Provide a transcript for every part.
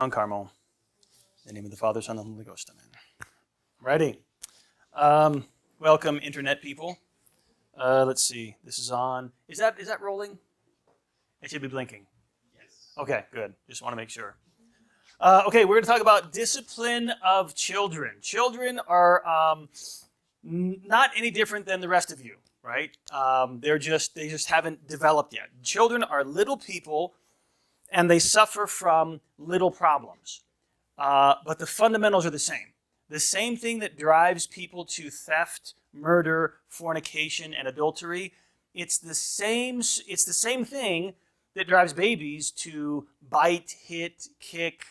On Carmel. In the name of the Father, Son, and the Holy Ghost. Amen. Ready. Welcome, internet people. Let's see. This is on. Is that rolling? It should be blinking. Yes. Okay, good. Just want to make sure. Okay, we're going to talk about discipline of children. Children are not any different than the rest of you, right? They just haven't developed yet. Children are little people, and they suffer from little problems. But the fundamentals are the same. The same thing that drives people to theft, murder, fornication, and adultery, it's the same thing that drives babies to bite, hit, kick,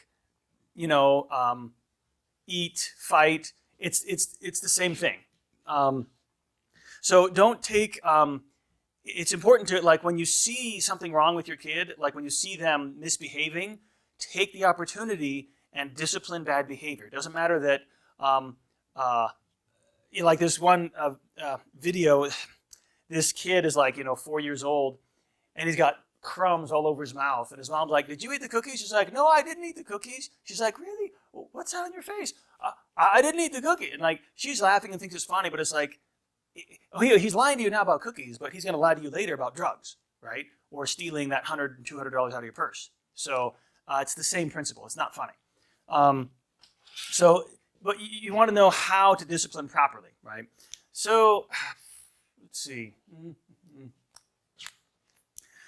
eat, fight. It's the same thing. So don't take... it's important to, like, when you see something wrong with your kid, like when you see them misbehaving, take the opportunity and discipline bad behavior. It doesn't matter that, like this one video, this kid is 4 years old, and he's got crumbs all over his mouth, and his mom's like, "Did you eat the cookies?" She's like, "No, I didn't eat the cookies." She's like, "Really? What's that on your face?" I didn't eat the cookie. And she's laughing and thinks it's funny, but it's like, he's lying to you now about cookies, but he's going to lie to you later about drugs, right? Or stealing that $100 and $200 out of your purse. So it's the same principle. It's not funny. But you want to know how to discipline properly, right? So let's see.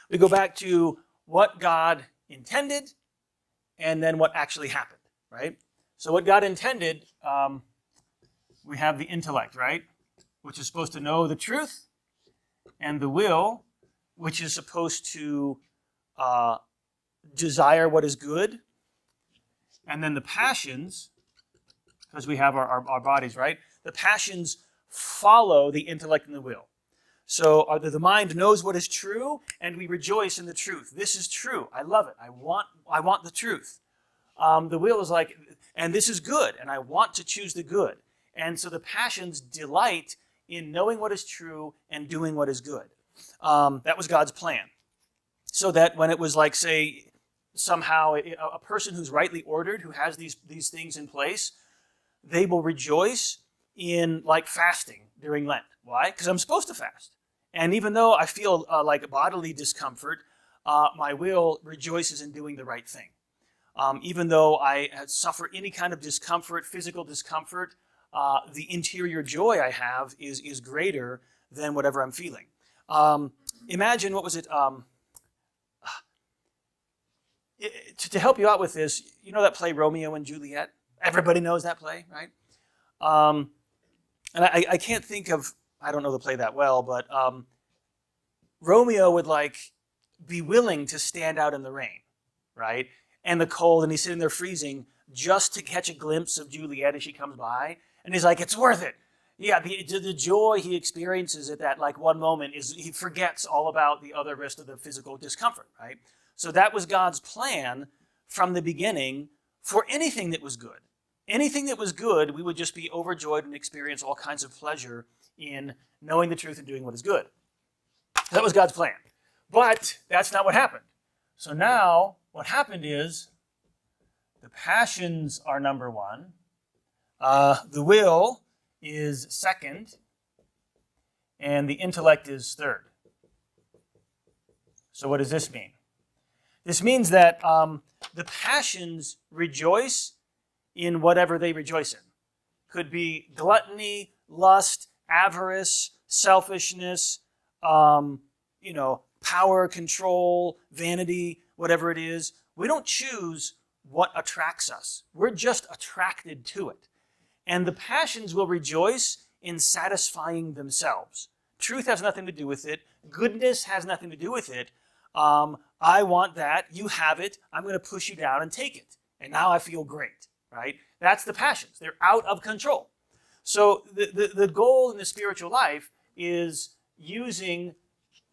We go back to what God intended and then what actually happened, right? So what God intended, we have the intellect, right? Which is supposed to know the truth, and the will, which is supposed to desire what is good, and then the passions, because we have our bodies, right? The passions follow the intellect and the will. So the mind knows what is true, and we rejoice in the truth. This is true. I love it. I want the truth. The will is like, and this is good, and I want to choose the good. And so the passions delight in knowing what is true and doing what is good. That was God's plan. So that when it was like, say, somehow a person who's rightly ordered, who has these things in place, they will rejoice in fasting during Lent. Why? Because I'm supposed to fast. And even though I feel like bodily discomfort, my will rejoices in doing the right thing. Even though I suffer any kind of discomfort, physical discomfort, the interior joy I have is greater than whatever I'm feeling. Imagine, what was it? To help you out with this, you know that play Romeo and Juliet? Everybody knows that play, right? And I can't think of, I don't know the play that well, but Romeo would be willing to stand out in the rain, right? And the cold, and he's sitting there freezing just to catch a glimpse of Juliet as she comes by. And he's like, it's worth it. Yeah, the joy he experiences at that one moment is he forgets all about the other rest of the physical discomfort, right? So that was God's plan from the beginning for anything that was good. Anything that was good, we would just be overjoyed and experience all kinds of pleasure in knowing the truth and doing what is good. That was God's plan. But that's not what happened. So now what happened is the passions are number one. The will is second, and the intellect is third. So what does this mean? This means that the passions rejoice in whatever they rejoice in. Could be gluttony, lust, avarice, selfishness, power, control, vanity, whatever it is. We don't choose what attracts us. We're just attracted to it. And the passions will rejoice in satisfying themselves. Truth has nothing to do with it. Goodness has nothing to do with it. I want that. You have it. I'm going to push you down and take it. And now I feel great, right? That's the passions. They're out of control. So the goal in the spiritual life is using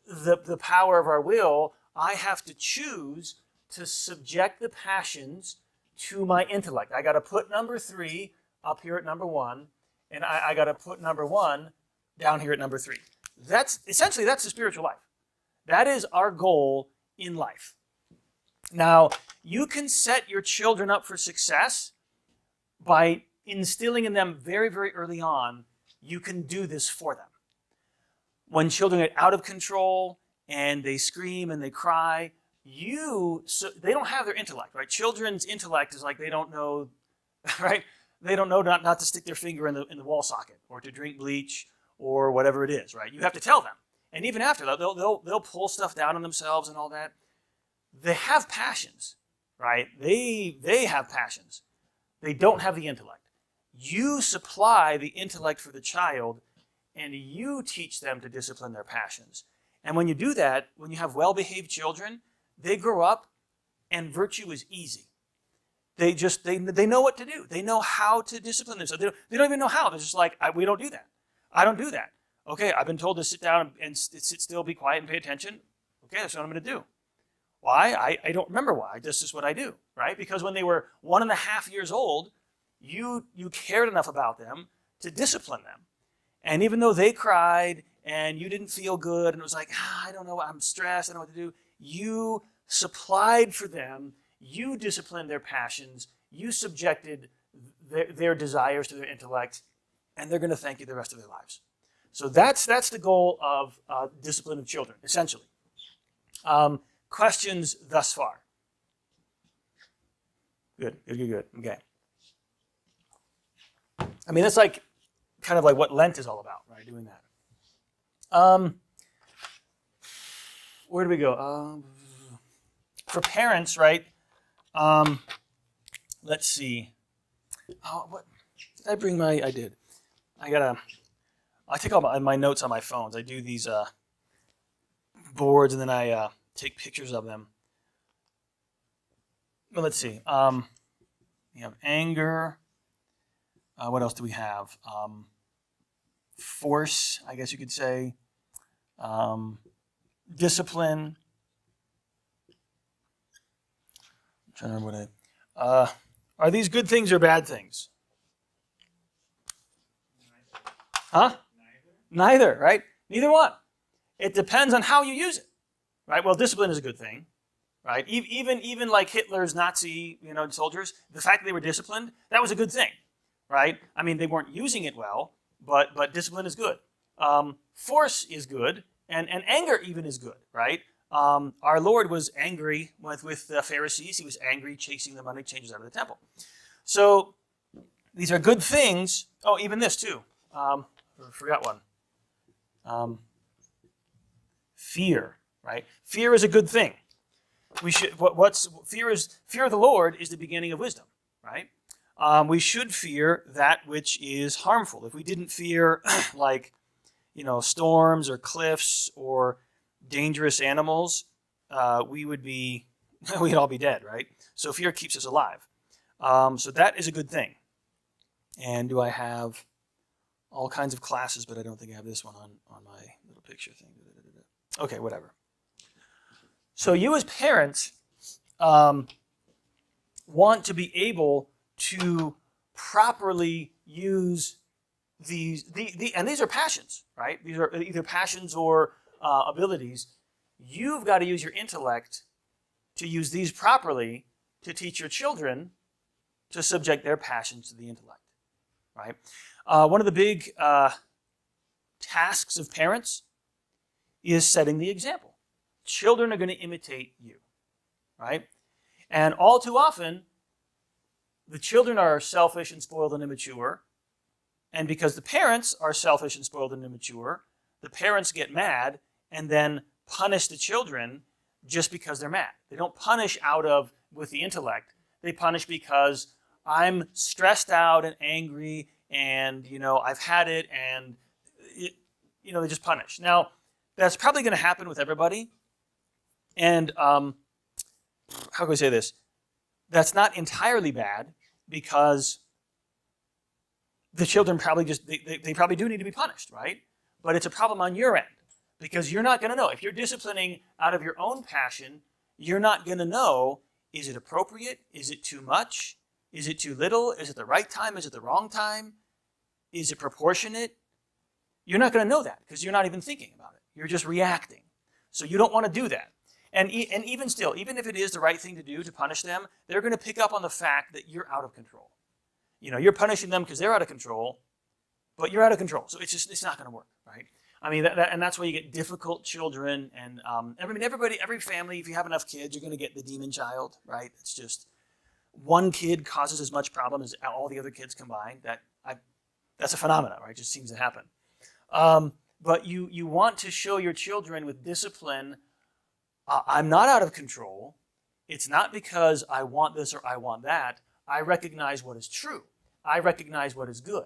the power of our will. I have to choose to subject the passions to my intellect. I got to put number 3 up here at number 1, and I got to put number 1 down here at number 3. That's the spiritual life. That is our goal in life. Now, you can set your children up for success by instilling in them very, very early on, you can do this for them. When children get out of control and they scream and they cry, they don't have their intellect, right? Children's intellect is like they don't know, right? They don't know not to stick their finger in the wall socket or to drink bleach or whatever it is, right? You have to tell them. And even after that, they'll pull stuff down on themselves and all that. They have passions, right? They have passions. They don't have the intellect. You supply the intellect for the child, and you teach them to discipline their passions. And when you do that, when you have well-behaved children, they grow up, and virtue is easy. They know what to do. They know how to discipline themselves. They don't even know how. They're just like, we don't do that. I don't do that. Okay, I've been told to sit down and sit still, be quiet, and pay attention. Okay, that's what I'm going to do. Why? I don't remember why. This is what I do, right? Because when they were 1.5 years old, you cared enough about them to discipline them. And even though they cried and you didn't feel good and it was like, I don't know, I'm stressed, I don't know what to do, you supplied for them, you disciplined their passions, you subjected their desires to their intellect, and they're going to thank you the rest of their lives. So that's the goal of discipline of children, essentially. Questions thus far? Good. Okay. I mean, that's like kind of like what Lent is all about, right? Doing that. Where do we go? For parents, right? Let's see. What did I bring? I did. I take all my notes on my phones. I do these boards, and then I take pictures of them. Well, let's see. We have anger. What else do we have? Force, I guess you could say. Discipline. I'm trying to remember what are these good things or bad things? Huh? Neither, right? Neither one. It depends on how you use it, right? Well, discipline is a good thing, right? Even like Hitler's Nazi, soldiers, the fact that they were disciplined, that was a good thing, right? I mean, they weren't using it well, but discipline is good. Force is good, and anger even is good, right? Our Lord was angry with the Pharisees. He was angry chasing the money changers out of the temple. So these are good things. Oh, even this too. I forgot one. Fear, right? Fear is a good thing. We should. Fear of the Lord is the beginning of wisdom, right? We should fear that which is harmful. If we didn't fear, like, storms or cliffs or dangerous animals, we'd all be dead, right? So fear keeps us alive. So that is a good thing. And do I have all kinds of classes, but I don't think I have this one on my little picture thing. Okay, whatever. So you as parents want to be able to properly use these, and these are passions, right? These are either passions or abilities. You've got to use your intellect to use these properly to teach your children to subject their passions to the intellect, right? One of the big tasks of parents is setting the example. Children are going to imitate you, right? And all too often, the children are selfish and spoiled and immature. And because the parents are selfish and spoiled and immature, the parents get mad and then punish the children just because they're mad. They don't punish with the intellect. They punish because I'm stressed out and angry and, I've had it, and, they just punish. Now, that's probably going to happen with everybody. And how can I say this? That's not entirely bad, because the children probably they probably do need to be punished, right? But it's a problem on your end, because you're not going to know. If you're disciplining out of your own passion, you're not going to know, is it appropriate? Is it too much? Is it too little? Is it the right time? Is it the wrong time? Is it proportionate? You're not going to know that because you're not even thinking about it. You're just reacting. So you don't want to do that. And even still, even if it is the right thing to do to punish them, they're going to pick up on the fact that you're out of control. You're punishing them because they're out of control, but you're out of control. So it's not going to work, right? I mean, and that's why you get difficult children. And every family, if you have enough kids, you're going to get the demon child, right? It's just one kid causes as much problem as all the other kids combined. That's a phenomenon, right? It just seems to happen. But you want to show your children with discipline, I'm not out of control. It's not because I want this or I want that. I recognize what is true. I recognize what is good.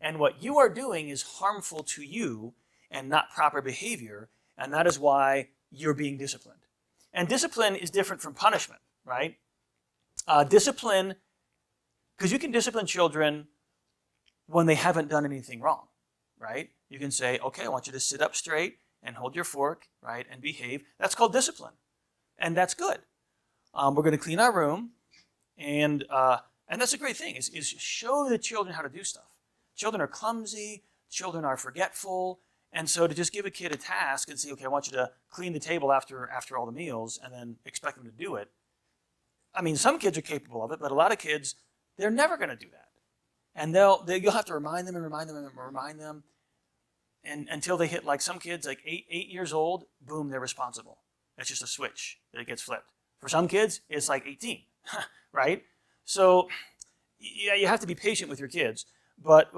And what you are doing is harmful to you and not proper behavior, and that is why you're being disciplined. And discipline is different from punishment, right? Discipline, because you can discipline children when they haven't done anything wrong, right? You can say, okay, I want you to sit up straight and hold your fork, right, and behave. That's called discipline, and that's good. We're going to clean our room, and that's a great thing, is show the children how to do stuff. Children are clumsy, children are forgetful, and so to just give a kid a task and say, okay, I want you to clean the table after all the meals, and then expect them to do it. I mean, some kids are capable of it, but a lot of kids, they're never going to do that. And you'll have to remind them, and until they hit, like some kids, like 8 years old, boom, they're responsible. It's just a switch that it gets flipped. For some kids, it's like 18, right? So, yeah, you have to be patient with your kids. But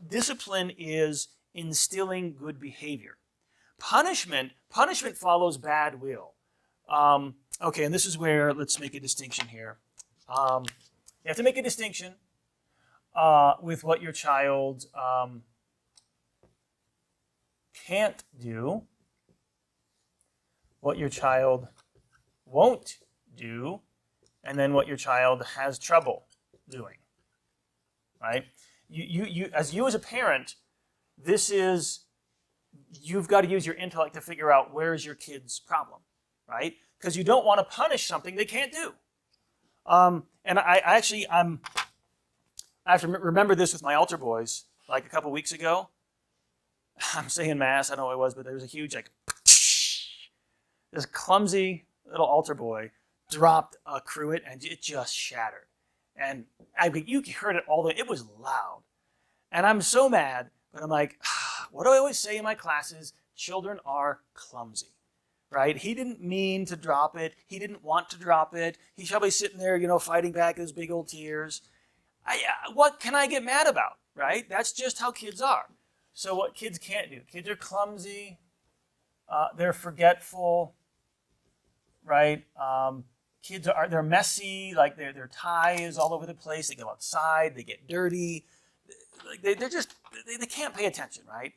discipline is instilling good behavior. Punishment follows bad will. Okay, and this is where, let's make a distinction here. You have to make a distinction with what your child can't do, what your child won't do, and then what your child has trouble doing, right? You as a parent, you've got to use your intellect to figure out where is your kid's problem, right? Because you don't want to punish something they can't do. And I have to remember this with my altar boys, like a couple weeks ago. I'm saying mass, I don't know what it was, but there was a huge, this clumsy little altar boy dropped a cruet and it just shattered. And you heard it all the way, it was loud. And I'm so mad, but I'm like, what do I always say in my classes? Children are clumsy, right? He didn't mean to drop it. He didn't want to drop it. He's probably sitting there, fighting back his big old tears. What can I get mad about, right? That's just how kids are. So what kids can't do? Kids are clumsy. They're forgetful, right? Kids they're messy. Like their tie is all over the place. They go outside. They get dirty. They can't pay attention, right?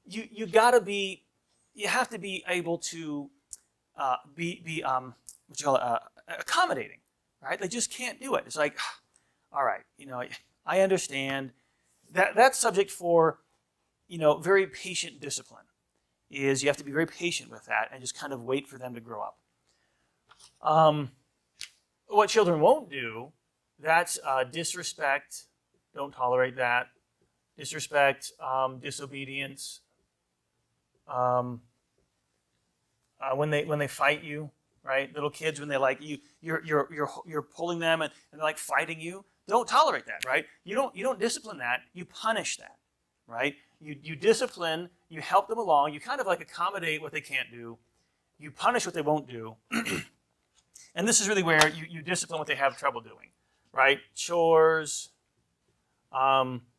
You have to be able to be accommodating, right? They just can't do it. It's like, all right, I understand that's subject for very patient discipline. Is you have to be very patient with that and just kind of wait for them to grow up. What children won't do, that's disrespect. Don't tolerate that. Disrespect, disobedience. When they fight you, right? Little kids, when they you're pulling them and they're like fighting you. Don't tolerate that, right? You don't discipline that. You punish that, right? You discipline. You help them along. You kind of like accommodate what they can't do. You punish what they won't do. And this is really where you discipline what they have trouble doing, right? Chores,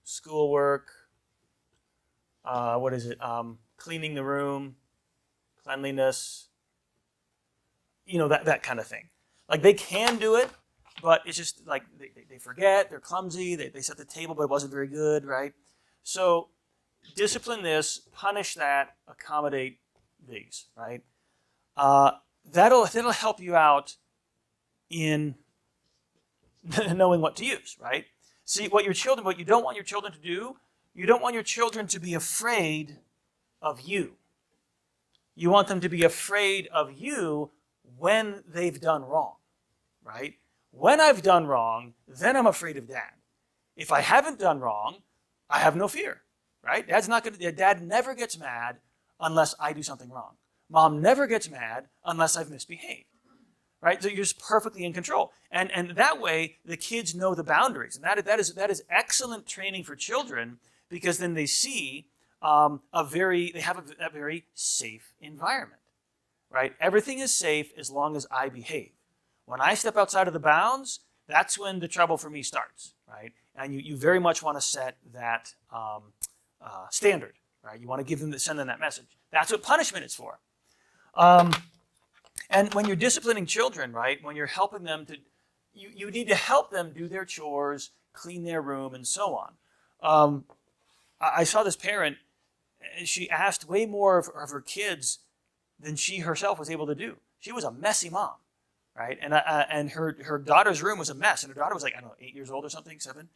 schoolwork, cleaning the room, cleanliness, that kind of thing. Like they can do it, but it's just like they forget, they're clumsy, they set the table, but it wasn't very good, right? So discipline this, punish that, accommodate these, right? That'll help you out in knowing what to use, right? See, what you don't want your children to do, you don't want your children to be afraid of you. You want them to be afraid of you when they've done wrong, right? When I've done wrong, then I'm afraid of Dad. If I haven't done wrong, I have no fear, right? Dad never gets mad unless I do something wrong. Mom never gets mad unless I've misbehaved. Right? So you're just perfectly in control. And that way, the kids know the boundaries. And that is excellent training for children, because then they see they have a very safe environment. Right? Everything is safe as long as I behave. When I step outside of the bounds, that's when the trouble for me starts. Right? And you very much want to set that standard. Right? You want to send them that message. That's what punishment is for. And when you're disciplining children, right, when you're helping them you need to help them do their chores, clean their room, and so on. I saw this parent, she asked way more of her kids than she herself was able to do. She was a messy mom, right? And her daughter's room was a mess. And her daughter was like, I don't know, 8 years old or something, 7.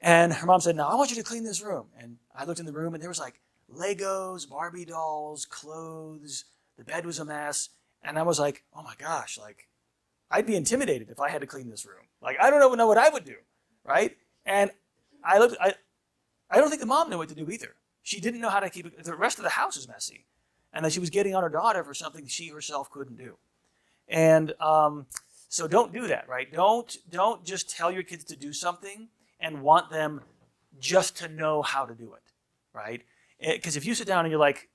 And her mom said, "No, I want you to clean this room." And I looked in the room, and there was like Legos, Barbie dolls, clothes. The bed was a mess. And I was like, oh my gosh, like, I'd be intimidated if I had to clean this room. Like, I don't know what I would do, right? And I don't think the mom knew what to do either. She didn't know how to keep it. The rest of the house was messy. And that she was getting on her daughter for something she herself couldn't do. And so don't do that, right? Don't just tell your kids to do something and want them just to know how to do it, right? Because if you sit down and you're like,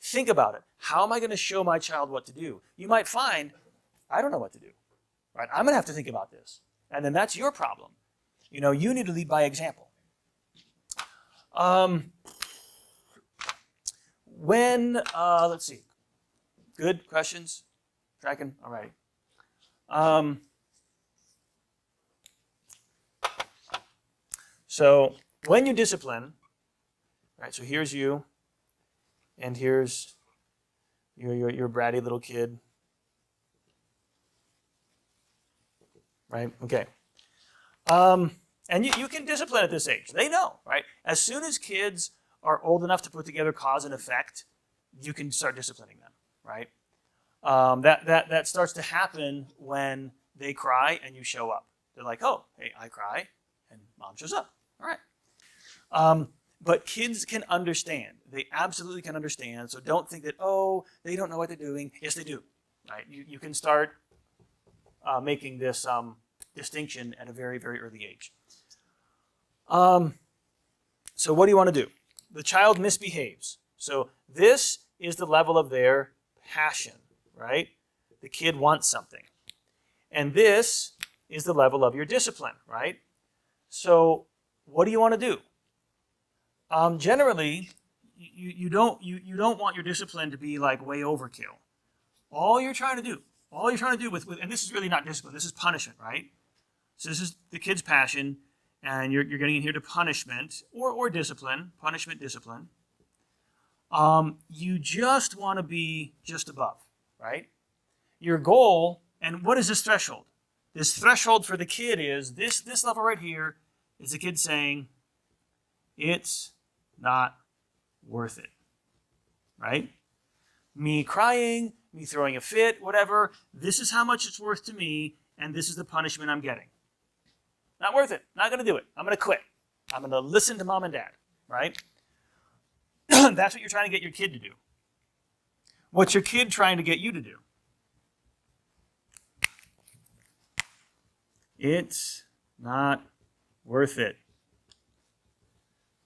think about it. How am I going to show my child what to do? You might find, I don't know what to do. Right? I'm going to have to think about this. And then that's your problem. You need to lead by example. Let's see. Good questions? Tracking? All right. So when you discipline, right, so here's you, and here's your bratty little kid. Right? Okay. And you can discipline at this age. They know, right? As soon as kids are old enough to put together cause and effect, you can start disciplining them, right? That starts to happen when they cry and you show up. They're like, oh, hey, I cry, and mom shows up. All right. But kids can understand. They absolutely can understand. So don't think that, oh, they don't know what they're doing. Yes, they do. Right? You can start making this distinction at a very, very early age. So what do you want to do? The child misbehaves. So this is the level of their passion, right? The kid wants something. And this is the level of your discipline, right? So what do you want to do? Generally, you don't want your discipline to be like way overkill. All you're trying to do with and this is really not discipline, this is punishment, right? So this is the kid's passion, and you're getting in here to punishment or discipline, punishment, discipline. You just want to be just above, right? Your goal, and what is this threshold? This threshold for the kid is this level right here is the kid saying, it's not worth it, right? Me crying, me throwing a fit, whatever, this is how much it's worth to me, and this is the punishment I'm getting. Not worth it. Not going to do it. I'm going to quit. I'm going to listen to mom and dad, right? That's what you're trying to get your kid to do. What's your kid trying to get you to do? It's not worth it,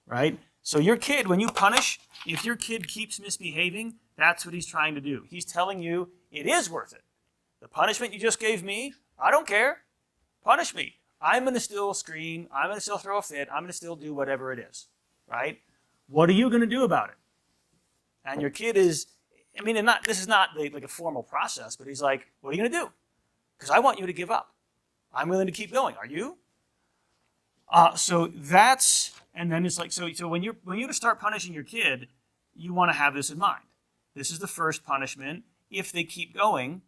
right? So your kid, when you punish, if your kid keeps misbehaving, that's what he's trying to do. He's telling you it is worth it. The punishment you just gave me, I don't care. Punish me. I'm going to still scream. I'm going to still throw a fit. I'm going to still do whatever it is, right? What are you going to do about it? And your kid is, this is not like a formal process, but he's like, what are you going to do? Because I want you to give up. I'm willing to keep going. Are you? So that's, and then it's like, so when you start punishing your kid, you want to have this in mind. This is the first punishment. If they keep going,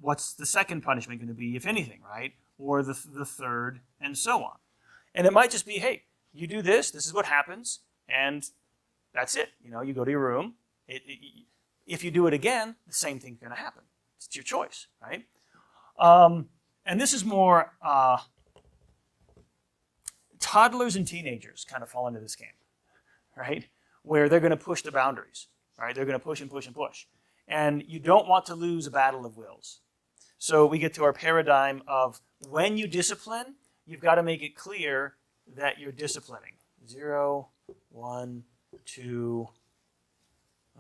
what's the second punishment going to be, if anything, right? Or the third, and so on. And it might just be, hey, you do this is what happens, and that's it. You go to your room. If you do it again, the same thing's going to happen. It's your choice, right? And this is more toddlers and teenagers kind of fall into this game, right? Where they're going to push the boundaries. right? They're going to push and push and push. And you don't want to lose a battle of wills. So we get to our paradigm of when you discipline, you've got to make it clear that you're disciplining. 0, 1, 2,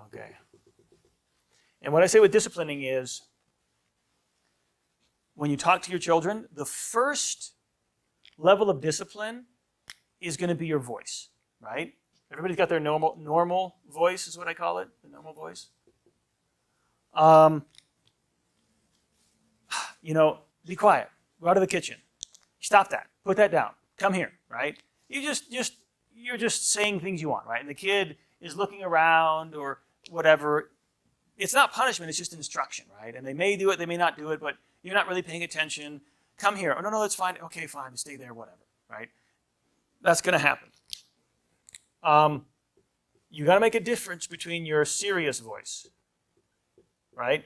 okay. And what I say with disciplining is, when you talk to your children, the first level of discipline is going to be your voice, right? Everybody's got their normal voice is what I call it, the normal voice. Be quiet. Go out of the kitchen. Stop that. Put that down. Come here, right? You're just saying things you want, right? And the kid is looking around or whatever. It's not punishment, it's just instruction, right? And they may do it, they may not do it, but you're not really paying attention. Come here. Oh, no, that's fine. Okay, fine. Stay there, whatever, right? That's going to happen. You got to make a difference between your serious voice, right?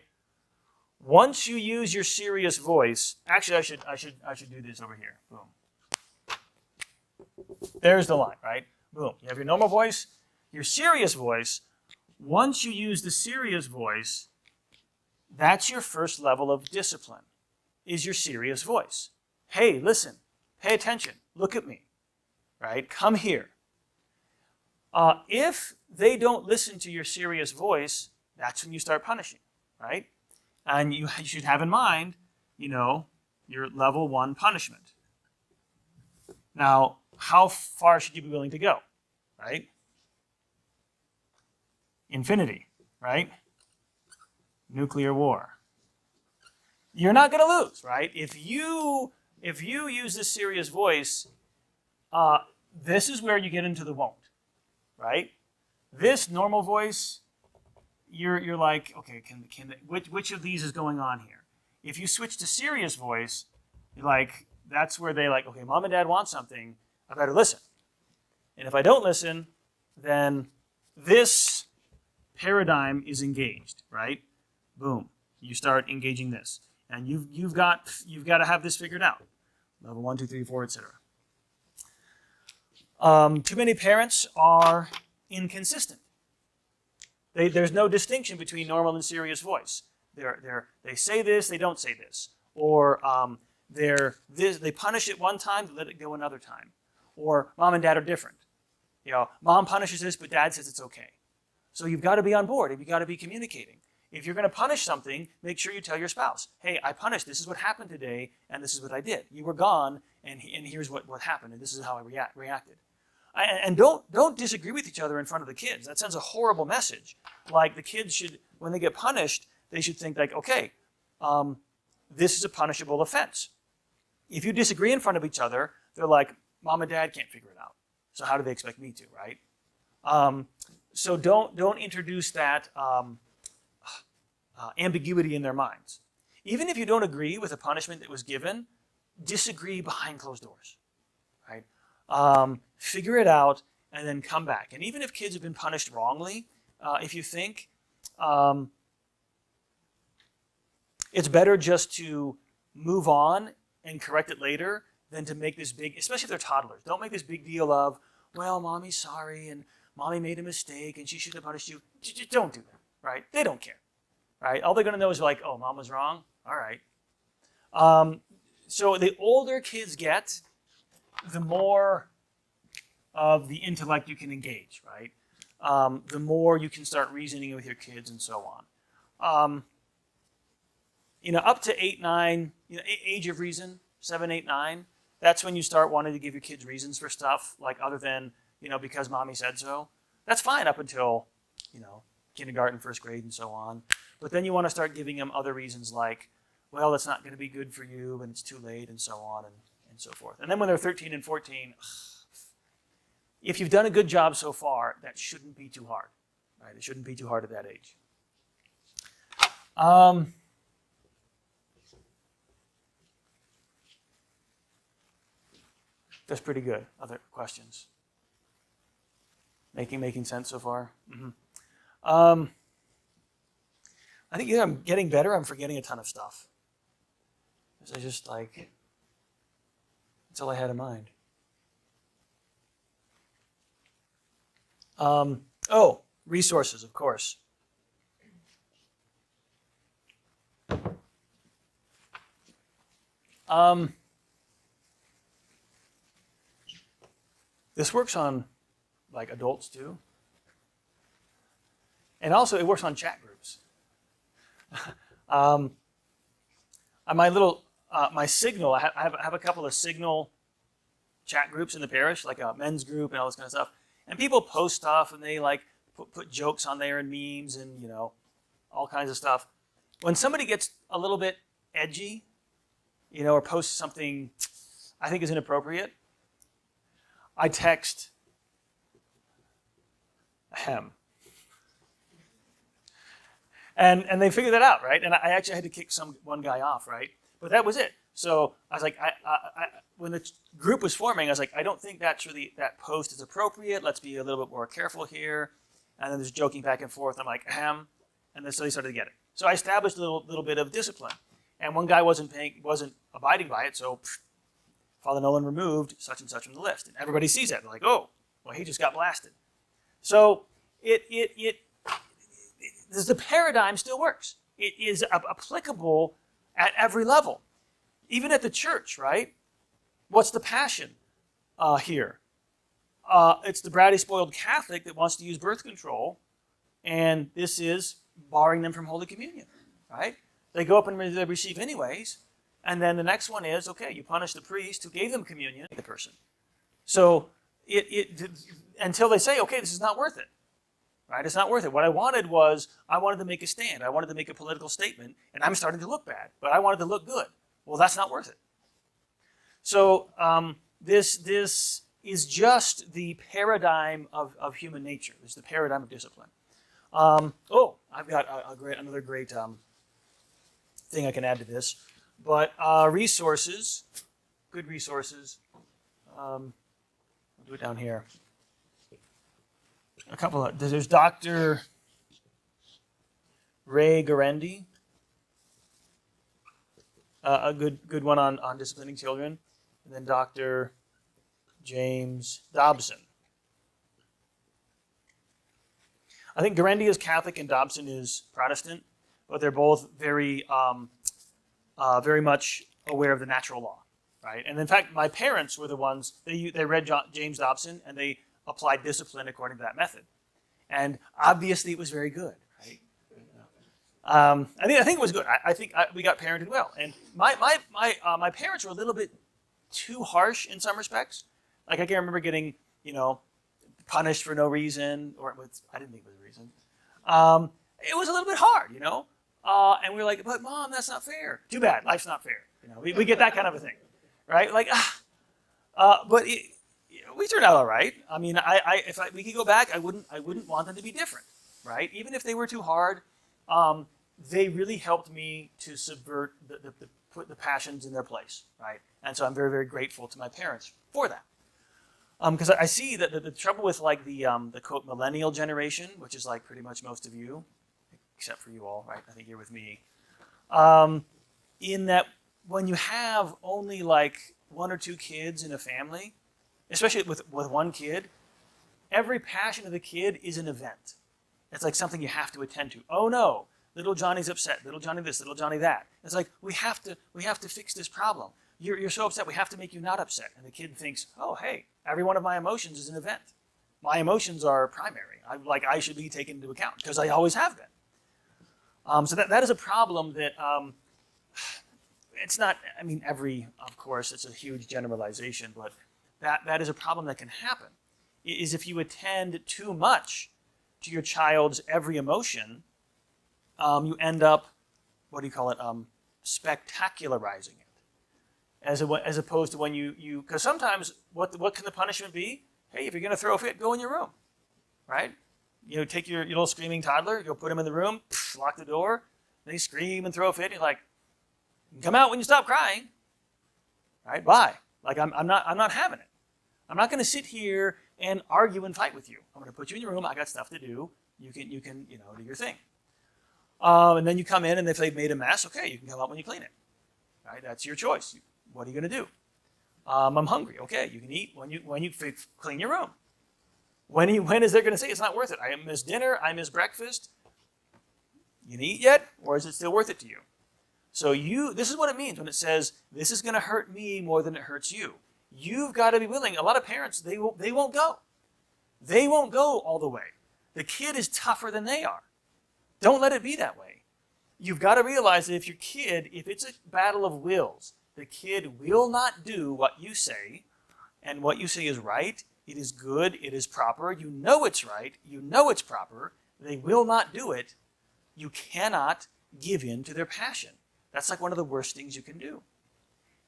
Once you use your serious voice, actually, I should do this over here. Boom. There's the line, right? Boom. You have your normal voice, your serious voice. Once you use the serious voice, that's your first level of discipline, is your serious voice. Hey, listen, pay attention, look at me, right? Come here. If they don't listen to your serious voice, that's when you start punishing, right? And you should have in mind, your level 1 punishment. Now, how far should you be willing to go, right? Infinity, right? Nuclear war. You're not going to lose, right? If you use this serious voice, this is where you get into the won't, right? This normal voice, you're like, okay, which of these is going on here? If you switch to serious voice, you're like, that's where they like, okay, mom and dad want something, I better listen. And if I don't listen, then this paradigm is engaged, right? Boom, you start engaging this, and you've got to have this figured out. Level 1, 2, 3, 4, etc. Too many parents are inconsistent. There's no distinction between normal and serious voice. They say this, they don't say this, or they punish it one time, let it go another time, or mom and dad are different. Mom punishes this, but dad says it's okay. So you've got to be on board, and you've got to be communicating. If you're going to punish something, make sure you tell your spouse, hey, I punished, this is what happened today, and this is what I did. You were gone, and here's what happened, and this is how I reacted. And don't disagree with each other in front of the kids. That sends a horrible message. Like the kids should, when they get punished, they should think like, okay, this is a punishable offense. If you disagree in front of each other, they're like, mom and dad can't figure it out. So how do they expect me to, right? So don't introduce that ambiguity in their minds. Even if you don't agree with a punishment that was given, disagree behind closed doors, right? Figure it out and then come back. And even if kids have been punished wrongly, if you think, it's better just to move on and correct it later than to make this big, especially if they're toddlers. Don't make this big deal of, well, mommy's sorry and mommy made a mistake and she shouldn't have punished you. Just don't do that, right? They don't care, right? All they're going to know is like, oh, mom was wrong? All right. So the older kids get, the more of the intellect you can engage, right? The more you can start reasoning with your kids and so on. Up to 8, 9, age of reason, 7, 8, 9, that's when you start wanting to give your kids reasons for stuff, like other than, because mommy said so. That's fine up until, kindergarten, first grade, and so on. But then you want to start giving them other reasons like, well, it's not going to be good for you, and it's too late, and so on, and so forth. And then when they're 13 and 14, if you've done a good job so far, that shouldn't be too hard, right? It shouldn't be too hard at that age. That's pretty good. Other questions? Making sense so far? Mm-hmm. I think either I'm getting better, I'm forgetting a ton of stuff. So just like, that's all I had in mind. Resources, of course. This works on like adults too. And also it works on chat groups. My Signal, I have a couple of Signal chat groups in the parish, like a men's group and all this kind of stuff. And people post stuff and they like put jokes on there and memes and, all kinds of stuff. When somebody gets a little bit edgy, or posts something I think is inappropriate, I text ahem. And they figured that out, right? And I actually had to kick one guy off, right? But that was it. So I was like, when the group was forming, I was like, I don't think that post is appropriate. Let's be a little bit more careful here. And then there's joking back and forth. I'm like, ahem. And then so they started to get it. So I established a little bit of discipline. And one guy wasn't abiding by it, so Father Nolan removed such and such from the list. And everybody sees that. They're like, oh, well, he just got blasted. So the paradigm still works. It is applicable at every level, even at the church, right? What's the passion here? It's the bratty, spoiled Catholic that wants to use birth control, and this is barring them from Holy Communion, right? They go up and they receive anyways, and then the next one is, okay, you punish the priest who gave them communion, the person. So until they say, okay, this is not worth it, right? It's not worth it. What I wanted to make a stand. I wanted to make a political statement, and I'm starting to look bad, but I wanted to look good. Well, that's not worth it. So this is just the paradigm of human nature. It's the paradigm of discipline. I've got another great thing I can add to this. But resources, good resources. I'll do it down here. There's Dr. Ray Garendi, a good one on disciplining children, and then Dr. James Dobson. I think Garendi is Catholic and Dobson is Protestant, but they're both very much aware of the natural law, right? And in fact, my parents were the ones, they read James Dobson and they applied discipline according to that method. And obviously it was very good, right? I think it was good. I think we got parented well. And my parents were a little bit too harsh in some respects. Like I can remember getting, punished for no reason, I didn't think it was a reason. It was a little bit hard, and we were like, but Mom, that's not fair. Too bad, life's not fair. We get that kind of a thing, right? Like, but we turned out all right. I mean, if we could go back, I wouldn't want them to be different, right? Even if they were too hard, they really helped me to subvert put the passions in their place, right? And so I'm very, very grateful to my parents for that. Because I see that the trouble with like the quote millennial generation, which is like pretty much most of you, except for you all, right? I think you're with me. In that when you have only like one or two kids in a family, especially with one kid, every passion of the kid is an event. It's like something you have to attend to. Oh no, little Johnny's upset. Little Johnny this, little Johnny that. It's like we have to fix this problem. You're so upset, we have to make you not upset. And the kid thinks, oh hey, every one of my emotions is an event. My emotions are primary. I should be taken into account because I always have been. So that is a problem that it's not. I mean, of course, it's a huge generalization, but that is a problem that can happen. Is if you attend too much to your child's every emotion, you end up, spectacularizing it, as opposed to when you because sometimes what can the punishment be? Hey, if you're going to throw a fit, go in your room, right? Take your little screaming toddler, go put him in the room, lock the door, they scream and throw a fit, and you're like, come out when you stop crying, right? Bye. Like I'm not having it. I'm not going to sit here and argue and fight with you. I'm going to put you in your room. I got stuff to do. You can do your thing. And then you come in, and if they've made a mess, okay, you can come out when you clean it. Right? That's your choice. What are you going to do? I'm hungry. Okay, you can eat when you clean your room. When is they going to say it's not worth it? I miss dinner, I miss breakfast. You gonna eat yet, or is it still worth it to you? So this is what it means when it says, this is going to hurt me more than it hurts you. You've got to be willing. A lot of parents, they won't go. They won't go all the way. The kid is tougher than they are. Don't let it be that way. You've got to realize that if it's a battle of wills, the kid will not do what you say, and what you say is right, it is good, it is proper, you know it's right, you know it's proper, they will not do it. You cannot give in to their passion. That's like one of the worst things you can do.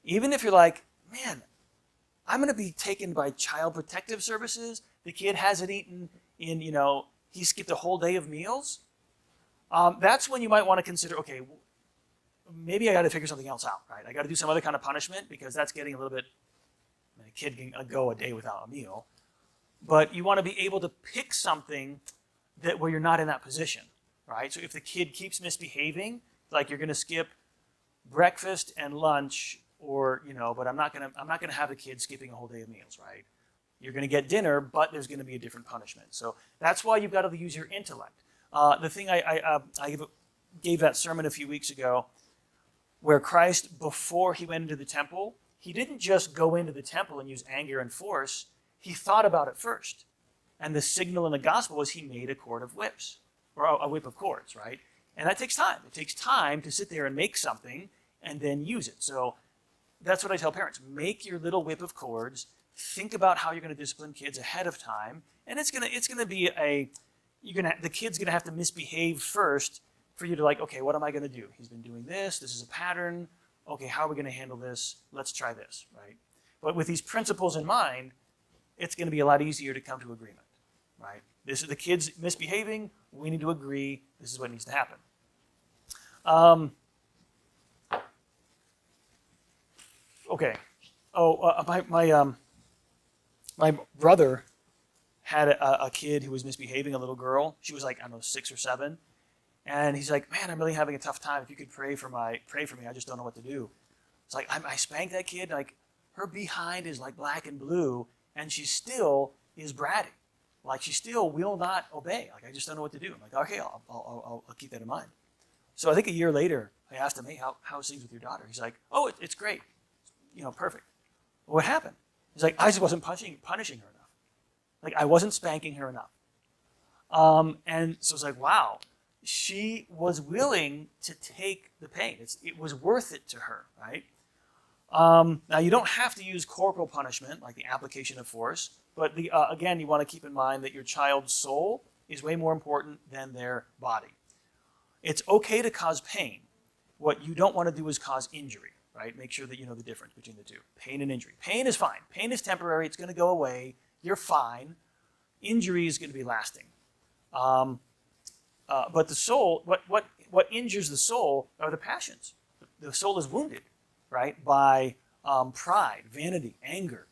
Even if you're like, man, I'm going to be taken by Child Protective Services, the kid hasn't eaten he skipped a whole day of meals, that's when you might want to consider, okay, maybe I got to figure something else out, right? I got to do some other kind of punishment because that's getting a little bit, a kid can go a day without a meal. But you want to be able to pick something where you're not in that position, right? So if the kid keeps misbehaving, like you're going to skip breakfast and lunch, but I'm not gonna have the kid skipping a whole day of meals, right? You're gonna get dinner, but there's gonna be a different punishment. So that's why you've got to use your intellect. The thing I gave that sermon a few weeks ago, where Christ, before he went into the temple, he didn't just go into the temple and use anger and force. He thought about it first, and the signal in the gospel was he made a cord of whips, or a whip of cords, right? And that takes time. It takes time to sit there and make something and then use it. So that's what I tell parents. Make your little whip of cords. Think about how you're going to discipline kids ahead of time. And it's going to be the kid's going to have to misbehave first for you to okay, what am I going to do? He's been doing this. This is a pattern. Okay, how are we going to handle this? Let's try this, right? But with these principles in mind, it's going to be a lot easier to come to agreement, right? This is the kid's misbehaving. We need to agree. This is what needs to happen. Okay. My brother had a kid who was misbehaving, a little girl. She was 6 or 7. And he's like, man, I'm really having a tough time. If you could pray for me. I just don't know what to do. It's like, I spanked that kid. Her behind is black and blue, and she still is bratty. She still will not obey. I just don't know what to do. I'm like, okay, I'll keep that in mind. So I think a year later, I asked him, hey, how's things with your daughter? He's like, oh, it's great. Perfect. Well, what happened? He's like, I just wasn't punishing her enough. I wasn't spanking her enough. And so it's like, wow, she was willing to take the pain. It was worth it to her, right? Now, you don't have to use corporal punishment, like the application of force, but again, you want to keep in mind that your child's soul is way more important than their body. It's okay to cause pain. What you don't want to do is cause injury, right? Make sure that you know the difference between the two. Pain and injury. Pain is fine. Pain is temporary. It's going to go away. You're fine. Injury is going to be lasting. But the soul, what injures the soul are the passions. The soul is wounded, right, by pride, vanity, anger,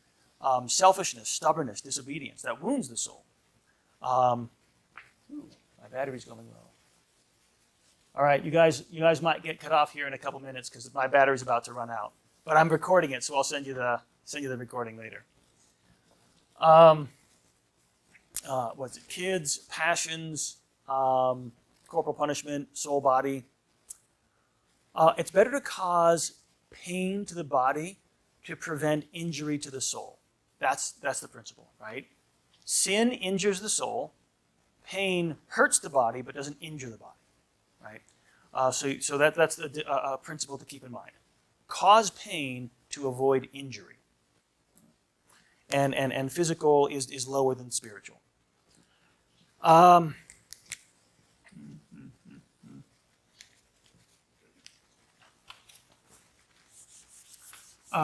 selfishness, stubbornness, disobedience. That wounds the soul. My battery's going low. All right, you guys might get cut off here in a couple minutes because my battery's about to run out. But I'm recording it, so I'll send you the recording later. What's it? Kids, passions, corporal punishment, soul, body. It's better to cause pain to the body to prevent injury to the soul. That's the principle, right? Sin injures the soul. Pain hurts the body but doesn't injure the body, right? So that's the principle to keep in mind. Cause pain to avoid injury. And physical is lower than spiritual. A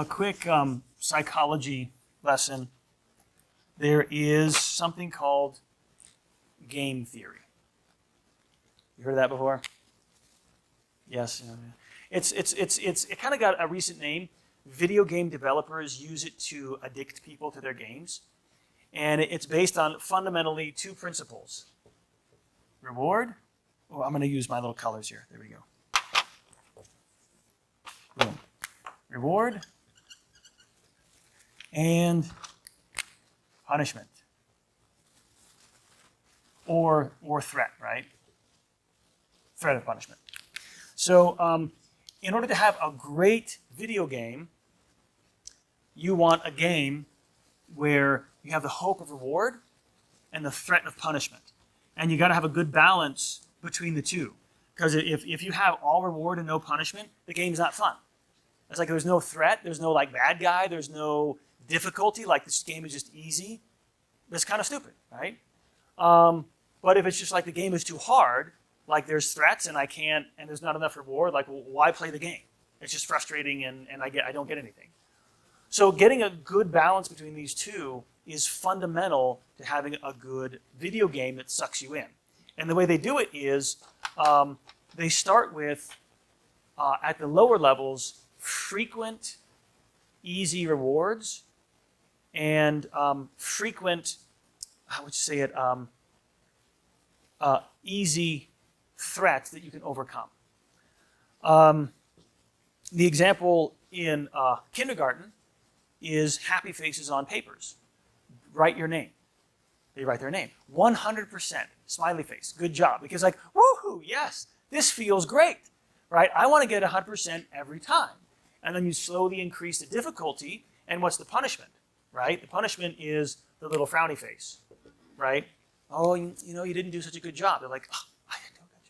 quick psychology lesson. There is something called game theory. You heard of that before? Yes. It kind of got a recent name. Video game developers use it to addict people to their games. And it's based on fundamentally two principles. Reward. Oh, I'm going to use my little colors here. There we go. Boom. Reward and punishment. or threat, right? Threat of punishment. So in order to have a great video game, you want a game where you have the hope of reward and the threat of punishment. And you got to have a good balance between the two. Because if you have all reward and no punishment, the game's not fun. It's like there's no threat, there's no like bad guy, there's no difficulty, like this game is just easy. That's kind of stupid, right? But if it's just like the game is too hard, like there's threats and I can't, and there's not enough reward, like well, why play the game? It's just frustrating and I don't get anything. So getting a good balance between these two is fundamental to having a good video game that sucks you in. And the way they do it is they start with, at the lower levels, frequent, easy rewards and frequent, how would you say it, easy threats that you can overcome. The example in kindergarten is happy faces on papers. Write your name. They write their name. 100% smiley face. Good job. Because like, woohoo, yes, this feels great, right? I want to get 100% every time. And then you slowly increase the difficulty. And what's the punishment, right? The punishment is the little frowny face, right? Oh, you didn't do such a good job. They're like, oh, I didn't do a good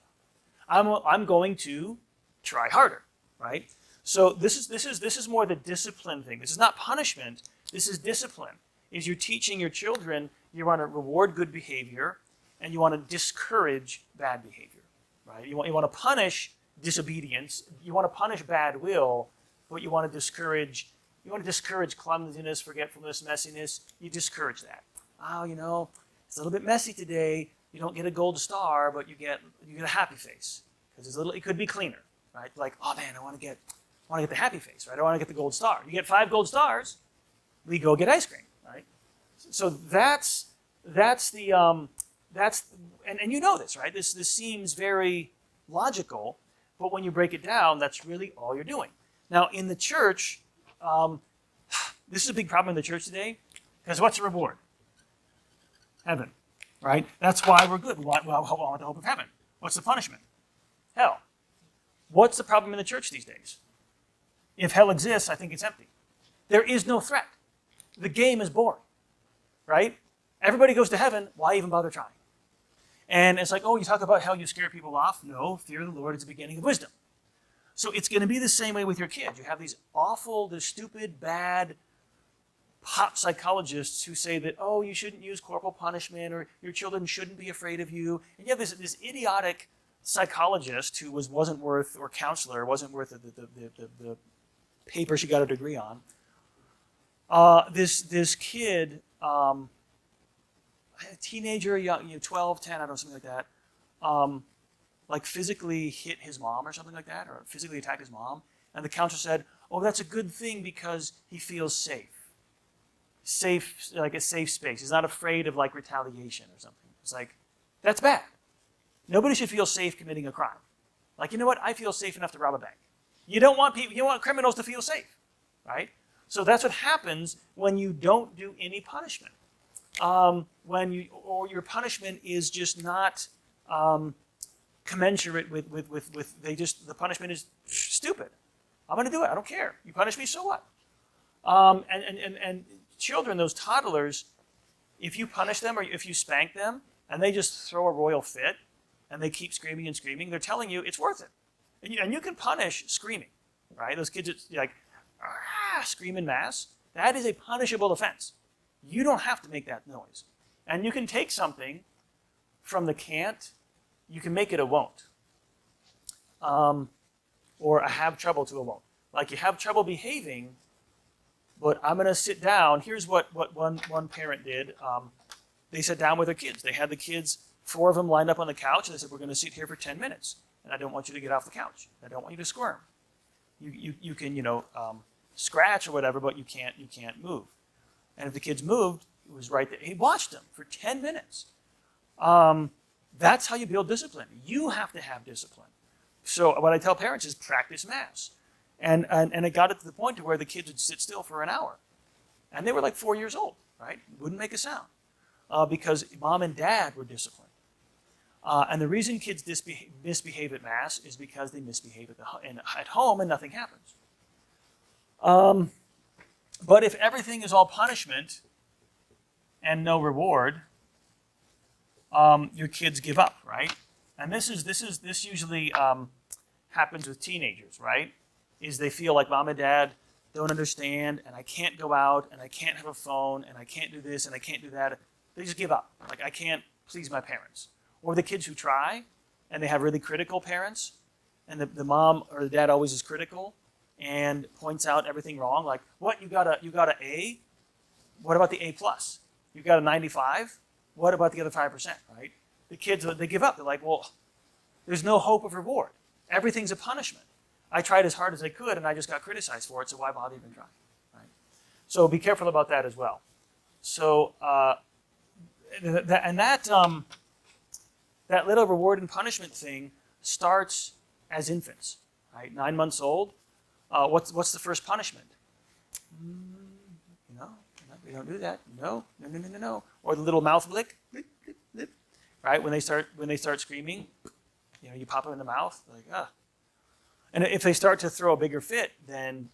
job. I'm going to try harder, right? So this is more the discipline thing. This is not punishment. This is discipline. Is you're teaching your children you want to reward good behavior and you want to discourage bad behavior, right? You want to punish disobedience. You want to punish bad will, but you want to discourage clumsiness, forgetfulness, messiness. You discourage that. Oh, it's a little bit messy today. You don't get a gold star, but you get a happy face because it could be cleaner, right? Like, oh man, I want to get the happy face, right? I want to get the gold star. You get 5 gold stars, we go get ice cream, right? So that's the and you know this, right? This seems very logical, but when you break it down, that's really all you're doing. Now in the church, this is a big problem in the church today, because what's the reward? Heaven, right? That's why we're good. We want the hope of heaven. What's the punishment? Hell. What's the problem in the church these days? If hell exists, I think it's empty. There is no threat. The game is boring, right? Everybody goes to heaven. Why even bother trying? And it's like, oh, you talk about hell, you scare people off. No, fear of the Lord is the beginning of wisdom. So it's going to be the same way with your kids. You have these awful, the stupid, bad pop psychologists who say that, oh, you shouldn't use corporal punishment or your children shouldn't be afraid of you. And you have this idiotic psychologist who wasn't worth, or counselor, wasn't worth the paper she got a degree on. This kid, a teenager, young, 12, 10, I don't know, something like that, like physically hit his mom or something like that, or physically attacked his mom. And the counselor said, oh, that's a good thing because he feels safe. Safe, like a safe space. He's not afraid of like retaliation or something. It's like, that's bad. Nobody should feel safe committing a crime. Like, you know what? I feel safe enough to rob a bank. You don't want criminals to feel safe, right? So that's what happens when you don't do any punishment. Or your punishment is just not commensurate with the punishment is stupid. I'm going to do it. I don't care. You punish me, so what? And children, those toddlers, if you punish them or if you spank them and they just throw a royal fit and they keep screaming and screaming, they're telling you it's worth it. And you can punish screaming, right? Those kids like scream en masse. That is a punishable offense. You don't have to make that noise. And you can take something from the can't, you can make it a won't. Or a have trouble to a won't. Like you have trouble behaving, but I'm going to sit down. Here's what one parent did. They sat down with their kids. They had the kids, 4 of them lined up on the couch, and they said, we're going to sit here for 10 minutes. And I don't want you to get off the couch. I don't want you to squirm. You can, scratch or whatever, but you can't move. And if the kids moved, it was right there. He watched them for 10 minutes. That's how you build discipline. You have to have discipline. So what I tell parents is practice mass. And it got it to the point to where the kids would sit still for an hour. And they were like 4 years old, right? Wouldn't make a sound. Because mom and dad were disciplined. And the reason kids misbehave at Mass is because they misbehave at home and nothing happens. But if everything is all punishment and no reward, your kids give up, right? And this usually happens with teenagers, right? Is they feel like mom and dad don't understand, and I can't go out, and I can't have a phone, and I can't do this, and I can't do that. They just give up. Like, I can't please my parents. Or the kids who try, and they have really critical parents, and the mom or the dad always is critical and points out everything wrong. Like, what, you got a A? What about the A plus? You got a 95? What about the other 5%, right? The kids, they give up. They're like, well, there's no hope of reward. Everything's a punishment. I tried as hard as I could, and I just got criticized for it, so why bother even trying? Right? So be careful about that as well. So, that little reward and punishment thing starts as infants, right? 9 months old. What's the first punishment? No, we don't do that. No. Or the little mouth lick, right? When they start screaming, you pop them in the mouth, like ah. And if they start to throw a bigger fit, then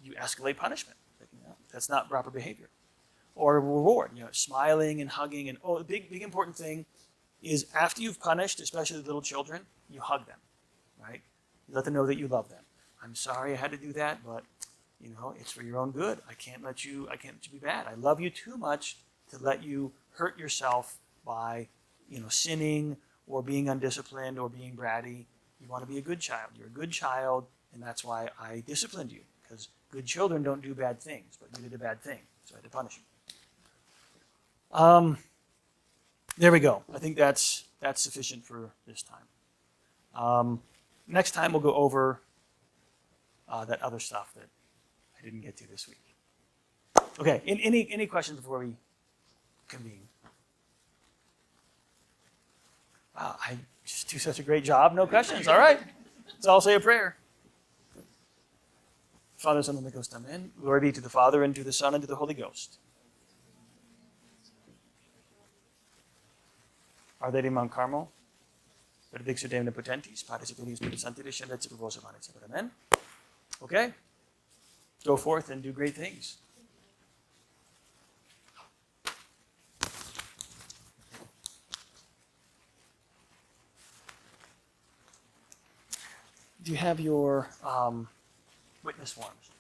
you escalate punishment. Like, that's not proper behavior. Or reward, smiling and hugging. And the big important thing is after you've punished, especially the little children, you hug them, right? You let them know that you love them. I'm sorry I had to do that, but it's for your own good. I can't let you be bad. I love you too much to let you hurt yourself by, sinning or being undisciplined or being bratty. You want to be a good child. You're a good child, and that's why I disciplined you, because good children don't do bad things, but you did a bad thing, so I had to punish you. There we go. I think that's sufficient for this time. Next time we'll go over that other stuff that I didn't get to this week. Okay, any questions before we convene? Wow, I just do such a great job. No questions. All right. So I'll say a prayer. Father, Son, and Holy Ghost, amen. Glory be to the Father, and to the Son, and to the Holy Ghost. Our Lady of Mount Carmel, benedictio Dei omnipotentis, Patris et Filius Spiritus Sancti, descendat super vos et semper. Amen. Okay. Go forth and do great things. Do you have your witness forms?